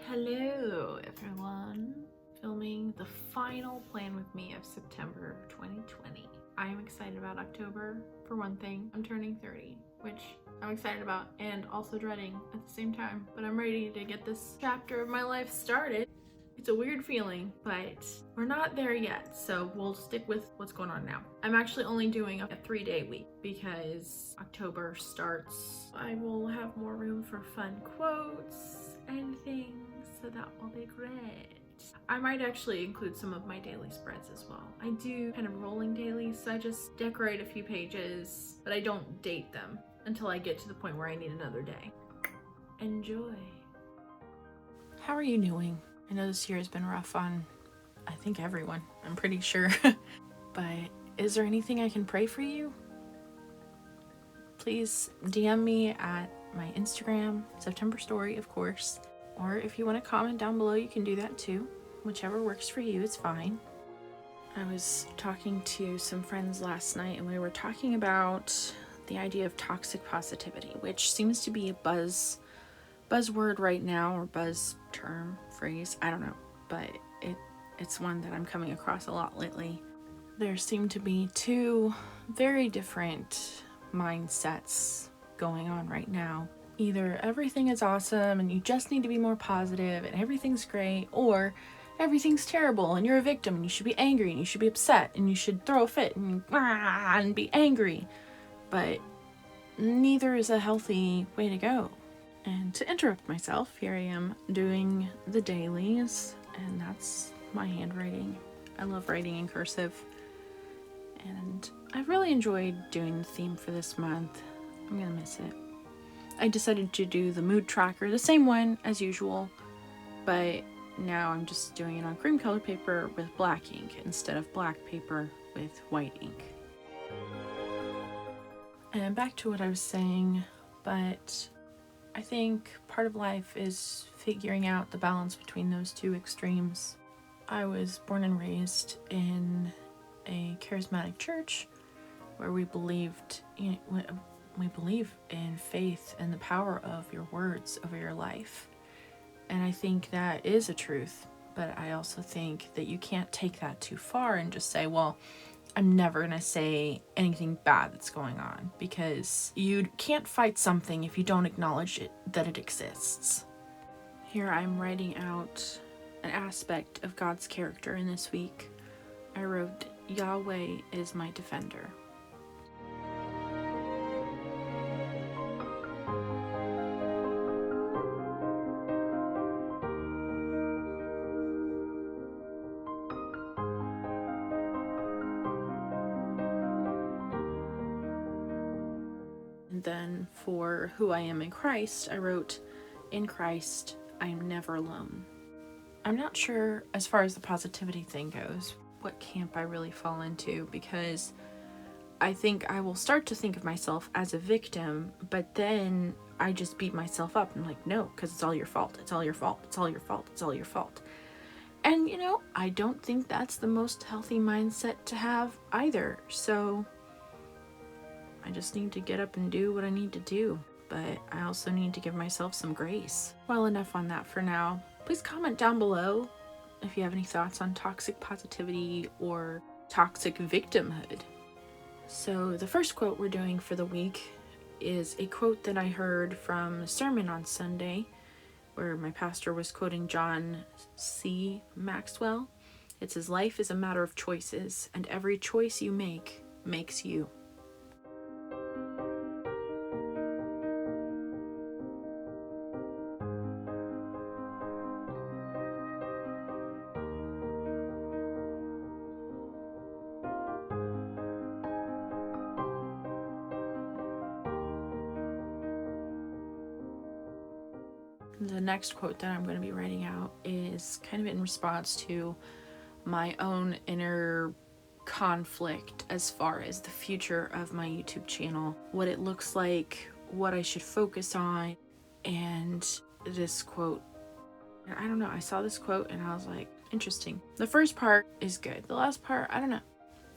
Hello everyone, filming the final Plan With Me of September 2020. I am excited about October. For one thing, I'm turning 30, which I'm excited about and also dreading at the same time, but I'm ready to get this chapter of my life started. It's a weird feeling, but we're not there yet, so we'll stick with what's going on now. I'm actually only doing a 3-day week because October starts. I will have more room for fun quotes and things, so that will be great. I might actually include some of my daily spreads as well. I do kind of rolling dailies, so I just decorate a few pages, but I don't date them until I get to the point where I need another day. Enjoy. How are you doing? I know this year has been rough on, I think, everyone. I'm pretty sure. But is there anything I can pray for you? Please DM me at my Instagram, September Storrie, of course. Or if you want to comment down below, you can do that too. Whichever works for you is fine. I was talking to some friends last night and we were talking about the idea of toxic positivity, which seems to be a buzzword right now, or buzz term, phrase, I don't know, but it's one that I'm coming across a lot lately. There seem to be two very different mindsets going on right now. Either everything is awesome and you just need to be more positive and everything's great, or everything's terrible and you're a victim and you should be angry and you should be upset and you should throw a fit and be angry. But neither is a healthy way to go. And to interrupt myself, here I am doing the dailies, and that's my handwriting. I love writing in cursive, and I've really enjoyed doing the theme for this month. I'm gonna miss it. I decided to do the mood tracker, the same one as usual, but now I'm just doing it on cream colored paper with black ink instead of black paper with white ink. And back to what I was saying, but I think part of life is figuring out the balance between those two extremes. I was born and raised in a charismatic church where we believe in faith and the power of your words over your life. And I think that is a truth, but I also think that you can't take that too far and just say, well, I'm never gonna say anything bad that's going on, because you can't fight something if you don't acknowledge that it exists. Here I'm writing out an aspect of God's character in this week. I wrote, Yahweh is my defender. And then for who I am in Christ, I wrote, in Christ, I am never alone. I'm not sure, as far as the positivity thing goes, what camp I really fall into, because I think I will start to think of myself as a victim, but then I just beat myself up. I'm like, no, because it's all your fault. It's all your fault. It's all your fault. It's all your fault. And, I don't think that's the most healthy mindset to have either. So I just need to get up and do what I need to do. But I also need to give myself some grace. Well, enough on that for now. Please comment down below if you have any thoughts on toxic positivity or toxic victimhood. So the first quote we're doing for the week is a quote that I heard from a sermon on Sunday, where my pastor was quoting John C. Maxwell. It says, life is a matter of choices, and every choice you make makes you. The next quote that I'm going to be writing out is kind of in response to my own inner conflict as far as the future of my YouTube channel, what it looks like, what I should focus on, and this quote. I don't know, I saw this quote and I was like, interesting. The first part is good. The last part, I don't know.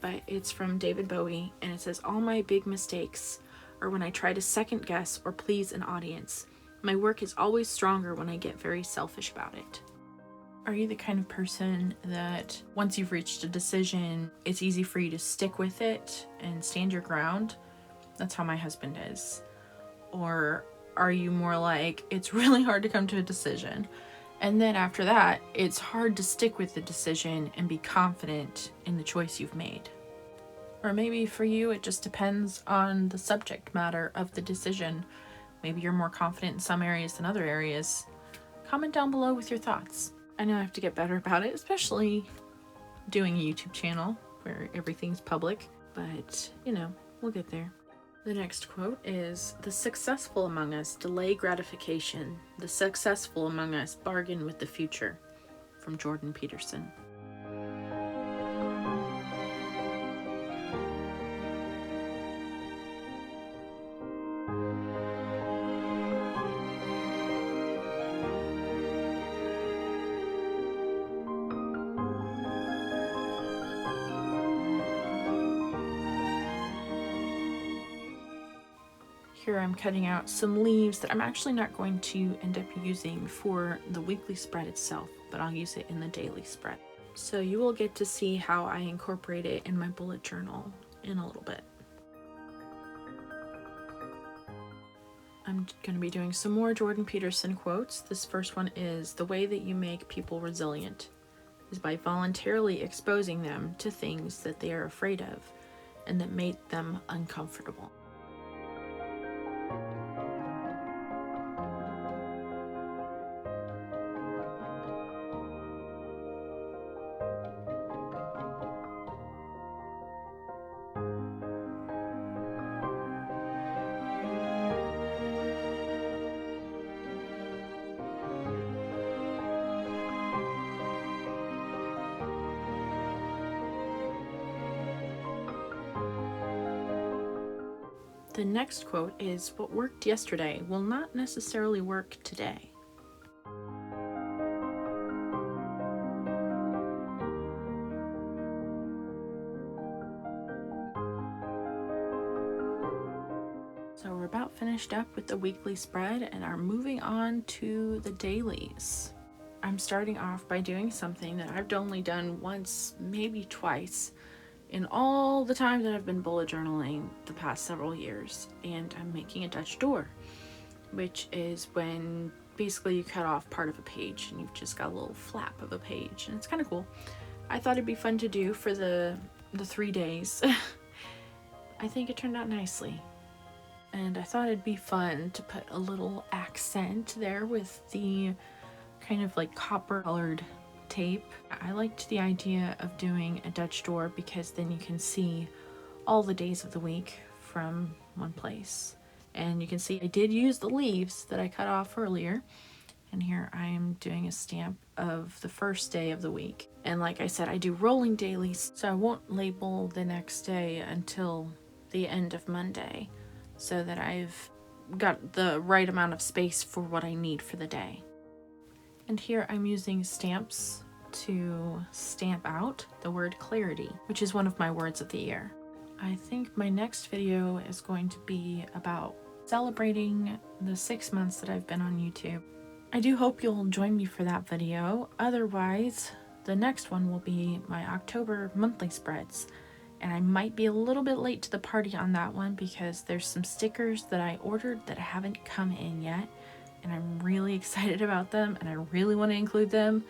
But it's from David Bowie, and it says, all my big mistakes are when I try to second guess or please an audience. My work is always stronger when I get very selfish about it. Are you the kind of person that once you've reached a decision, it's easy for you to stick with it and stand your ground? That's how my husband is. Or are you more like, it's really hard to come to a decision, and then after that, it's hard to stick with the decision and be confident in the choice you've made? Or maybe for you, it just depends on the subject matter of the decision. Maybe you're more confident in some areas than other areas. Comment down below with your thoughts. I know I have to get better about it, especially doing a YouTube channel where everything's public, but you know, we'll get there. The next quote is, "The successful among us delay gratification. The successful among us bargain with the future." From Jordan Peterson. Here I'm cutting out some leaves that I'm actually not going to end up using for the weekly spread itself, but I'll use it in the daily spread. So you will get to see how I incorporate it in my bullet journal in a little bit. I'm going to be doing some more Jordan Peterson quotes. This first one is, "The way that you make people resilient is by voluntarily exposing them to things that they are afraid of and that make them uncomfortable." The next quote is, "What worked yesterday will not necessarily work today." So we're about finished up with the weekly spread and are moving on to the dailies. I'm starting off by doing something that I've only done once, maybe twice, in all the time that I've been bullet journaling the past several years, and I'm making a Dutch door, which is when basically you cut off part of a page and you've just got a little flap of a page, and it's kind of cool. I thought it'd be fun to do for the 3 days. I think it turned out nicely, and I thought it'd be fun to put a little accent there with the kind of like copper colored tape. I liked the idea of doing a Dutch door because then you can see all the days of the week from one place. And you can see I did use the leaves that I cut off earlier. And here I am doing a stamp of the first day of the week. And like I said, I do rolling dailies, so I won't label the next day until the end of Monday, so that I've got the right amount of space for what I need for the day. And here I'm using stamps to stamp out the word clarity, which is one of my words of the year. I think my next video is going to be about celebrating the 6 months that I've been on YouTube. I do hope you'll join me for that video. Otherwise, the next one will be my October monthly spreads. And I might be a little bit late to the party on that one because there's some stickers that I ordered that haven't come in yet. And I'm really excited about them and I really want to include them.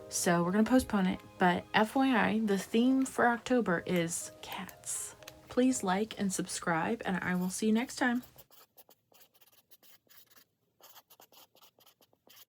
So we're going to postpone it. But FYI, the theme for October is cats. Please like and subscribe, and I will see you next time.